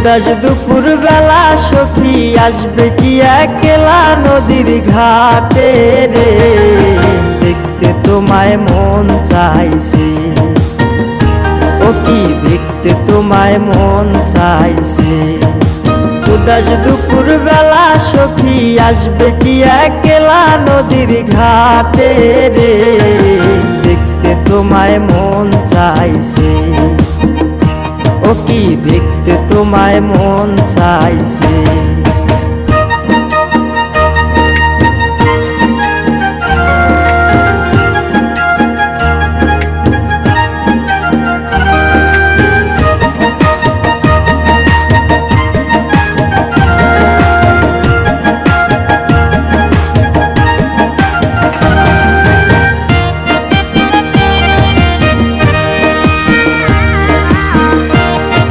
উদাস দুপুর বেলা সখী আসবে কি একলা নদীর ঘাটে রে, দেখতে তোমায় মন চাইছে, ও কি দেখতে তোমায় মন চাইছে। উদাস দুপুর বেলা সখী আসবে কি একলা নদীর ঘাটে রে, দেখতে তোমায় মন চাইছে, ও কি দেখতে তোমায় মন চাইছে।